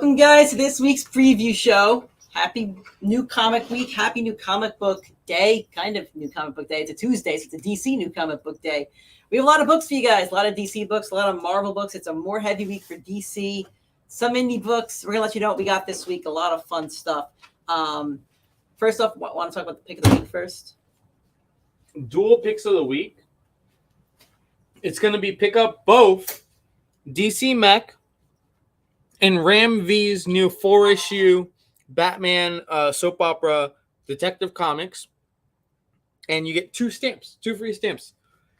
Welcome, guys, to this week's preview show. Happy new comic week. Happy new comic book day. Kind of new comic book day. It's a Tuesday, so it's a DC new comic book day. We have a lot of books for you guys. A lot of DC books, a lot of Marvel books. It's a more heavy week for DC. Some indie books. We're going to let you know what we got this week. A lot of fun stuff. First off, want to talk about the pick of the week first? Dual picks of the week. It's going to be pick up both DC Mech and Ram V's new 4-issue Batman soap opera Detective Comics. And you get two free stamps.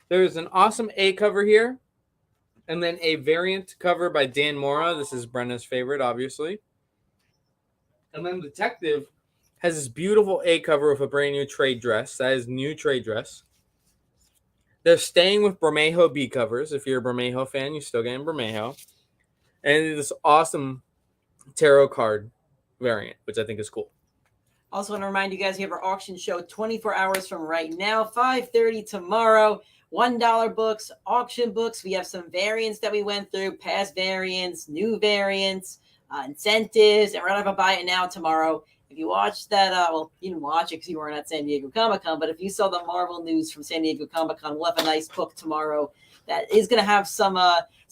There's an awesome A cover here. And then a variant cover by Dan Mora. This is Brenna's favorite, obviously. And then Detective has this beautiful A cover with a brand new trade dress. That is new trade dress. They're staying with Bermejo B covers. If you're a Bermejo fan, you're still getting Bermejo. And this awesome tarot card variant, which I think is cool. Also want to remind you guys, we have our auction show 24 hours from right now, 5:30 tomorrow. $1 books, auction books. We have some variants that we went through, past variants, new variants, incentives, and we're going to buy it now tomorrow. If you watched that, well, you didn't watch it because you weren't at San Diego Comic-Con, but if you saw the Marvel news from San Diego Comic-Con, we'll have a nice book tomorrow that is going to have some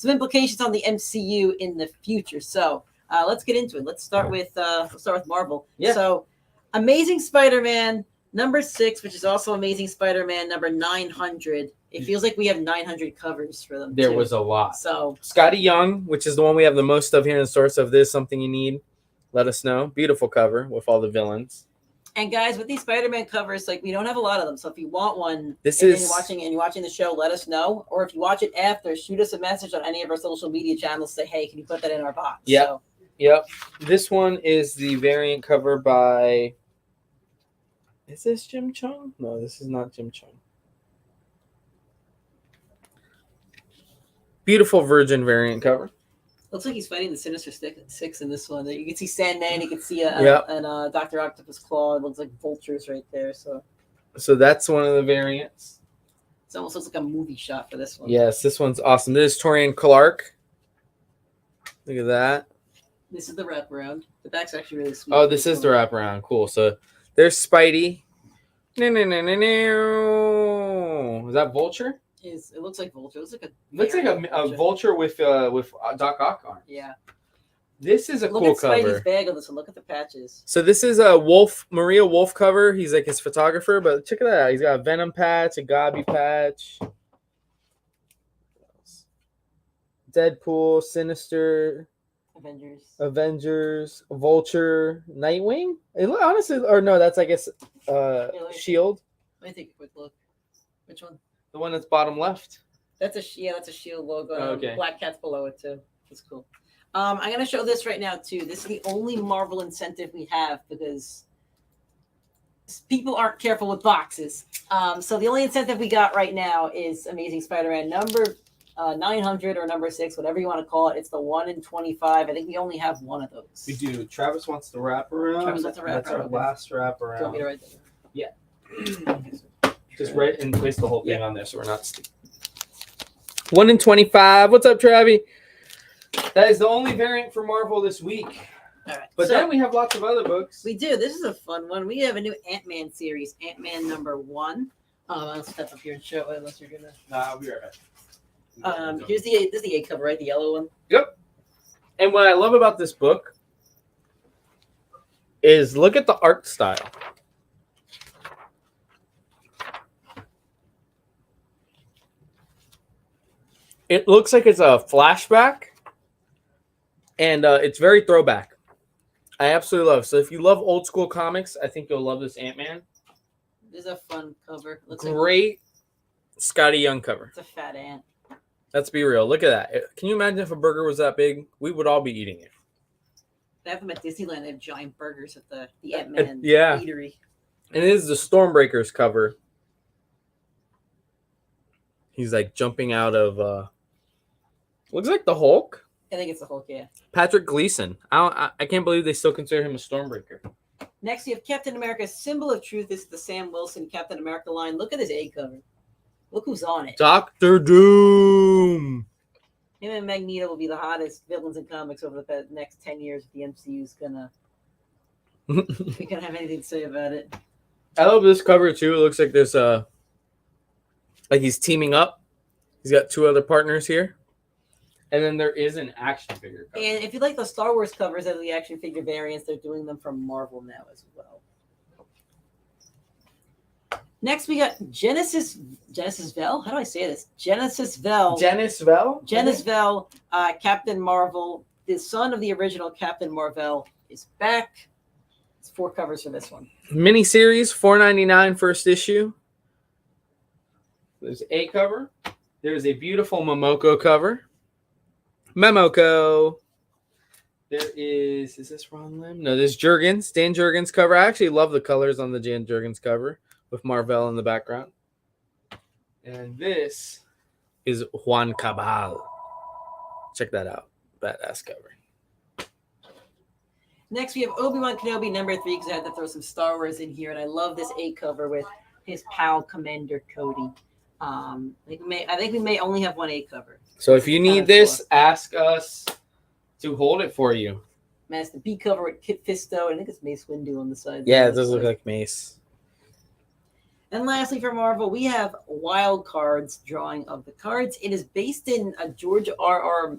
implications on the MCU in the future. So let's get into it. Let's start with Marvel. Yeah. So Amazing Spider-Man number 6, which is also Amazing Spider-Man number 900. It feels like we have 900 covers for them. There was a lot. So Scotty Young, which is the one we have the most of here in the store. So if there's something you need, let us know. Beautiful cover with all the villains. And guys, with these Spider-Man covers, like, we don't have a lot of them. So if you want one, you're watching the show, let us know. Or if you watch it after, shoot us a message on any of our social media channels. Say, hey, can you put that in our box? Yeah. Yep. This one is the variant cover by. Is this Jim Chung? No, this is not Jim Chung. Beautiful Virgin variant cover. Looks like he's fighting the Sinister Six in this one. You can see Sandman. You can see Dr. Octopus Claw. It looks like vultures right there. So that's one of the variants. It almost looks like a movie shot for this one. Yes, this one's awesome. This is Torian Clark. Look at that. This is the wraparound. The back's actually really sweet. Oh, this is the wraparound. Cool. So there's Spidey. No. Is that Vulture? It looks like Vulture. It looks like a Vulture with Doc Ock on. Yeah. This is a cool cover. Look at Spidey's bag on this one. Look at the patches. So this is a Maria Wolf cover. He's like his photographer, but check that out. He's got a Venom patch, a Gabi patch, Deadpool, Sinister, Avengers, Vulture, Nightwing. That's I guess Shield. Let me take a quick look. Which one? The one that's bottom left. That's a Shield logo. Okay. Black Cat's below it too. That's cool. I'm gonna show this right now too. This is the only Marvel incentive we have because people aren't careful with boxes. So the only incentive we got right now is Amazing Spider-Man number 900 or number 6, whatever you want to call it. It's the 1 in 25. I think we only have one of those. We do. Travis wants the wraparound. That's our last wraparound. Do you want me to write that? Yeah. Just write and place the whole thing on there so we're not stupid. 1 in 25. What's up, Travi? That is the only variant for Marvel this week. All right. But then we have lots of other books. We do. This is a fun one. We have a new Ant-Man series, Ant-Man number 1. I'll step up here and show it unless you're going to. I'll be right back. This is the A cover, right? The yellow one. Yep. And what I love about this book is look at the art style. It looks like it's a flashback, and it's very throwback. I absolutely love it. So if you love old school comics, I think you'll love this Ant-Man. This is a fun cover. Great Scotty Young cover. It's a fat ant. Let's be real. Look at that. Can you imagine if a burger was that big? We would all be eating it. They have them at Disneyland. They have giant burgers at the Ant-Man eatery. And it is the Stormbreakers cover. He's like jumping out of... looks like the Hulk. I think it's the Hulk, yeah. Patrick Gleason. I can't believe they still consider him a Stormbreaker. Next, you have Captain America, Symbol of Truth. This is the Sam Wilson Captain America line. Look at this A cover. Look who's on it. Dr. Doom. Him and Magneto will be the hottest villains in comics over the next 10 years if the MCU is gonna we can have anything to say about it. I love this cover too. It looks like there's like he's teaming up. He's got two other partners here. And then there is an action figure cover. And if you like the Star Wars covers of the action figure variants, they're doing them from Marvel now as well. Next, we got Genesis Vell. How do I say this? Genesis Vell. Genis Vell, Captain Marvel, the son of the original Captain Marvel, is back. It's 4 covers for this one. miniseries, $4.99 first issue. There's a cover. There's a beautiful Momoko cover. Momoko. There is this Ron Lim? No, there's Jurgens, Dan Jurgens cover. I actually love the colors on the Dan Jurgens cover with Marvel in the background. And this is Juan Cabal. Check that out. Badass cover. Next, we have Obi-Wan Kenobi number 3 because I had to throw some Star Wars in here, and I love this A cover with his pal Commander Cody. I think we may only have one A cover. So if you need this, ask us to hold it for you. That's the B cover with Kit Fisto. I think it's Mace Windu on the side. Yeah, it does look like Mace. And lastly, for Marvel, we have Wild Cards drawing of the cards. It is based in George R.R.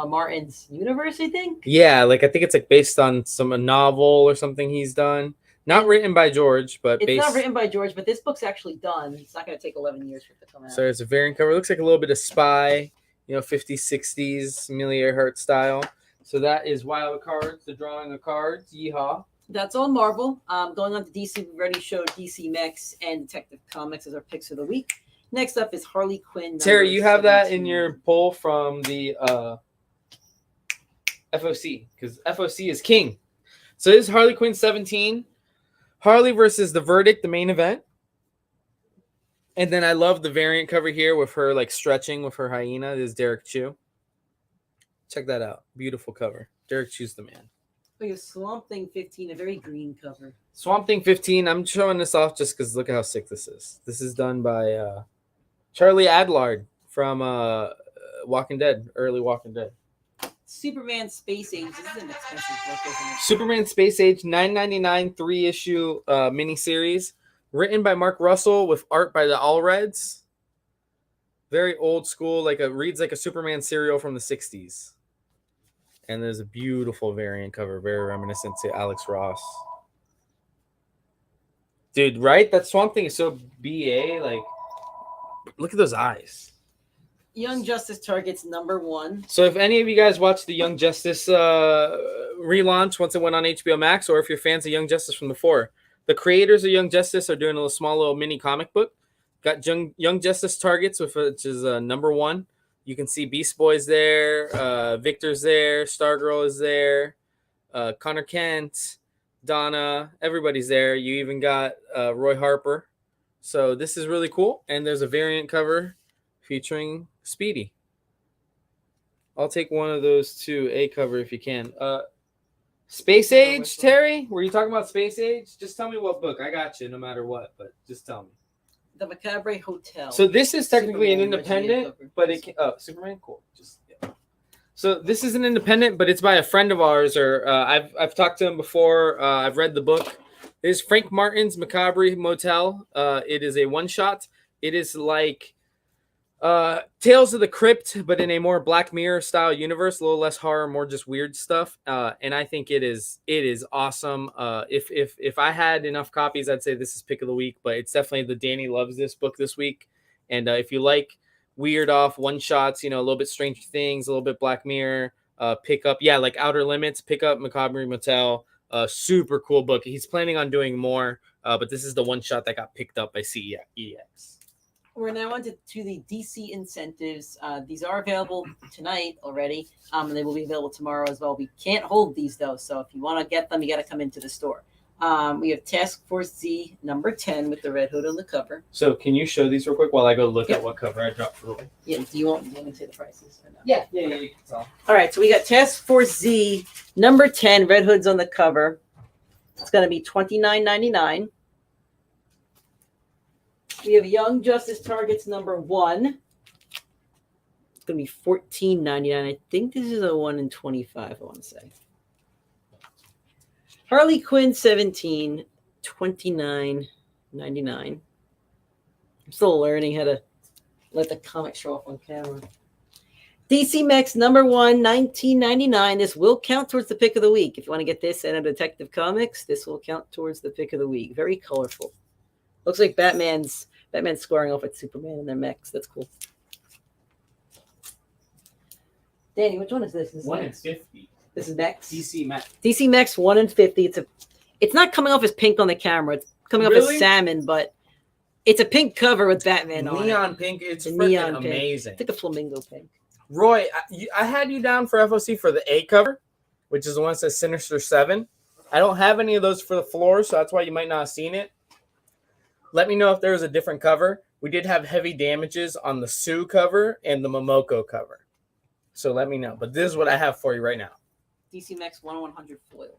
Martin's universe, I think. Yeah, like I think it's like based on a novel or something he's done. Not written by George, but it's not written by George, but this book's actually done. It's not going to take 11 years for it to come out. So it's a variant cover. It looks like a little bit of Spy, 50s, 60s, Amelia Earhart style. So that is Wild Cards, the drawing of cards. Yeehaw. That's all Marvel. Going on to DC, we already showed DC Mex and Detective Comics as our picks of the week. Next up is Harley Quinn. Terry, you have that in your poll from the FOC, because FOC is king. So this is Harley Quinn 17. Harley versus The Verdict, the main event. And then I love the variant cover here with her like stretching with her hyena. This is Derek Chew. Check that out. Beautiful cover. Derek Chew's the man. We have Swamp Thing 15, a very green cover. Swamp Thing 15. I'm showing this off just because look at how sick this is. This is done by Charlie Adlard from Walking Dead, early Walking Dead. Superman Space Age. This is an expensive book, isn't it? Superman Space Age, $9.99, 3-issue miniseries. Written by Mark Russell with art by the Allreds. Very old school, reads like a Superman serial from the 60s. And there's a beautiful variant cover, very reminiscent to Alex Ross. Dude, right? That Swamp Thing is so BA. Like, look at those eyes. Young Justice targets number 1. So if any of you guys watched the Young Justice relaunch once it went on HBO Max, or if you're fans of Young Justice from before, the creators of Young Justice are doing a small little mini comic book. Got Young Justice targets, which is number 1. You can see Beast Boy's there, Victor's there, Stargirl is there, Connor Kent, Donna, everybody's there. You even got Roy Harper. So this is really cool. And there's a variant cover featuring Speedy. I'll take one of those two, A cover if you can. Space Age, Terry? Were you talking about Space Age? Just tell me what book. I got you no matter what, but just tell me. The Macabre Hotel. So this is technically Superman, an independent, but it can, Superman, cool. Just yeah. So this is an independent, but it's by a friend of ours, or I've talked to him before. I've read the book. It is Frank Martin's Macabre Motel. It is a one-shot. It is like Tales of the Crypt, but in a more Black Mirror style universe, a little less horror, more just weird stuff. And I think it is awesome. If I had enough copies, I'd say this is pick of the week, but it's definitely the Danny loves this book this week. And if you like weird off one shots, a little bit Stranger Things, a little bit Black Mirror, pick up, like Outer Limits, pick up Macabre Motel. Super cool book. He's planning on doing more, but this is the one shot that got picked up by CEX. We're now on to the DC incentives. These are available tonight already, and they will be available tomorrow as well. We can't hold these, though, so if you want to get them, you got to come into the store. We have Task Force Z number 10 with the red hood on the cover. So can you show these real quick while I go look at what cover I dropped for Roy? Yeah, do you want me to say the prices? Or no? Yeah, you can tell. All right, so we got Task Force Z number 10, red hood's on the cover. It's going to be $29.99. We have Young Justice Targets number 1. going to be $14.99. I think this is a 1 in 25, I want to say. Harley Quinn 17, $29.99. I'm still learning how to let the comic show off on camera. DC Max number 1, $19.99. This will count towards the pick of the week. If you want to get this and a Detective Comics, this will count towards the pick of the week. Very colorful. Looks like Batman's squaring off with Superman and their mechs. That's cool. Danny, which one is this? This is 1 in Max. 50. This is Max. DC Max. DC Max 1 in 50. It's not coming off as pink on the camera. It's coming off as salmon, but it's a pink cover with Batman on it. Neon pink. It's neon freaking pink. amazing. It's like a flamingo pink. Roy, I had you down for FOC for the A cover, which is the one that says Sinister 7. I don't have any of those for the floor, so that's why you might not have seen it. Let me know if there was a different cover. We did have heavy damages on the Sue cover and the Momoko cover. So let me know. But this is what I have for you right now. DC Max 1 in 100 foil.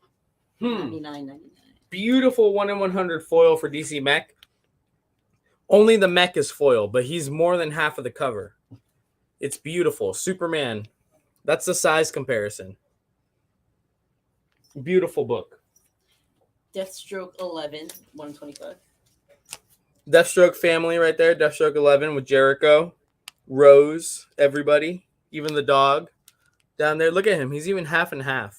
$99.99. Beautiful 1 in 100 foil for DC Mech. Only the mech is foil, but he's more than half of the cover. It's beautiful. Superman. That's the size comparison. Beautiful book. Deathstroke 11, 1 in 25. Deathstroke family right there. Deathstroke 11 with Jericho, Rose, everybody, even the dog down there. Look at him. He's even half and half.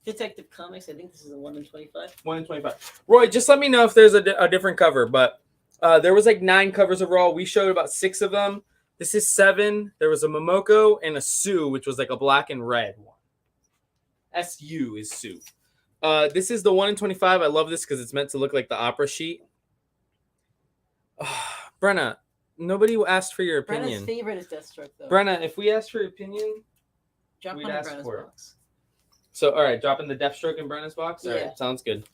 Detective Comics. I think this is a 1 in 25. 1 in 25. Roy, just let me know if there's a different cover, but there was like 9 covers overall. We showed about 6 of them. This is 7. There was a Momoko and a Sue, which was like a black and red one. SU is Sue. This is the 1 in 25. I love this because it's meant to look like the opera sheet. Brenna, nobody asked for your opinion. Brenna's favorite is Deathstroke, though. Brenna, if we asked for your opinion, Drop we'd one in ask Brenna's for it. box. So, all right, dropping the Deathstroke in Brenna's box? All Yeah. right, sounds good.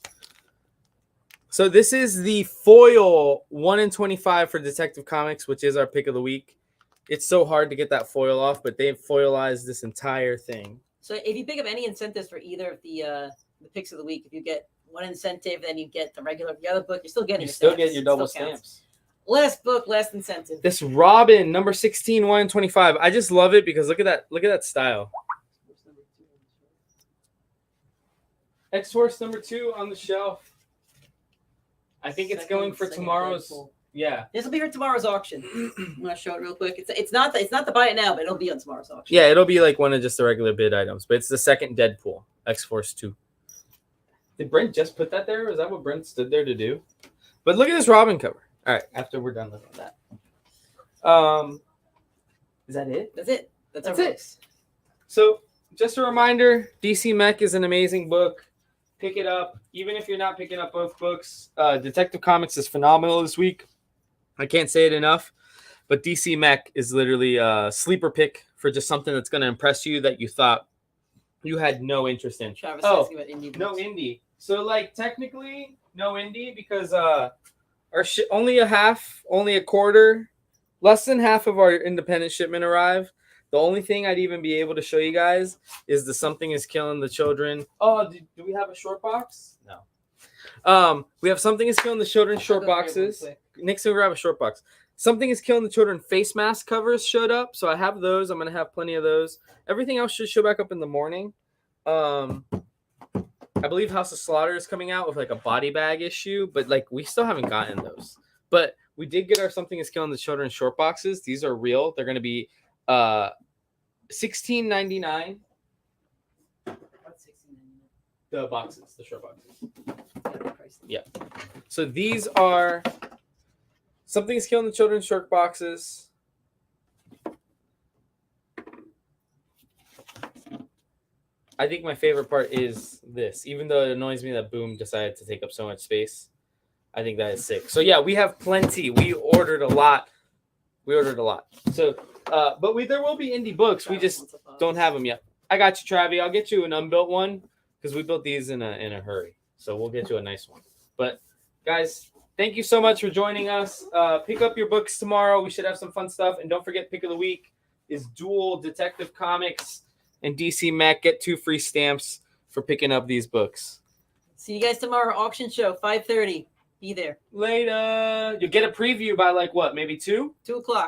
So this is the foil 1 in 25 for Detective Comics, which is our pick of the week. It's so hard to get that foil off, but they've foilized this entire thing. So if you pick up any incentives for either of the picks of the week, if you get one incentive, then you get the other book, you're still getting You still stamps. get your double Still counts. stamps. Last book, last incentive. This Robin, number 16, 1 in 25. I just love it because look at that style. X-Force number 2 on the shelf. I think it's going for tomorrow's. Deadpool. Yeah. This will be for tomorrow's auction. I'm gonna show it real quick. It's not the buy it now, but it'll be on tomorrow's auction. Yeah, it'll be like one of just the regular bid items, but it's the second Deadpool, X-Force 2. Did Brent just put that there? Or is that what Brent stood there to do? But look at this Robin cover. All right, after we're done looking at that. Is that it? That's it. That's That's our it. books. So just a reminder, DC Mech is an amazing book. Pick it up. Even if you're not picking up both books, Detective Comics is phenomenal this week. I can't say it enough, but DC Mech is literally a sleeper pick for just something that's going to impress you that you thought you had no interest in. Travis asking about indie books. No indie. So like technically no indie because our only a quarter, less than half of our independent shipment arrived. The only thing I'd even be able to show you guys is the Something is Killing the Children. Oh, do we have a short box? No. We have Something is Killing the Children short boxes. Nick's gonna grab a short box. Something is Killing the Children face mask covers showed up, so I have those. I'm gonna have plenty of those. Everything else should show back up in the morning. I believe House of Slaughter is coming out with like a body bag issue, but like we still haven't gotten those. But we did get our Something is Killing the Children short boxes. These are real. They're gonna be $16.99. The boxes, the short boxes. Yeah. So these are Something is Killing the Children short boxes. I think my favorite part is this, even though it annoys me that Boom decided to take up so much space. I think that is sick. So yeah, we have plenty. We ordered a lot. So, but there will be indie books. We just don't have them yet. I got you, Travi. I'll get you an unbuilt one because we built these in a hurry. So we'll get you a nice one. But guys, thank you so much for joining us. Pick up your books tomorrow. We should have some fun stuff. And don't forget, pick of the week is Dual Detective Comics and DC Mech. Get 2 free stamps for picking up these books. See you guys tomorrow. Auction show, 5:30. Be there. Later. You'll get a preview by like what? Maybe 2? 2 o'clock.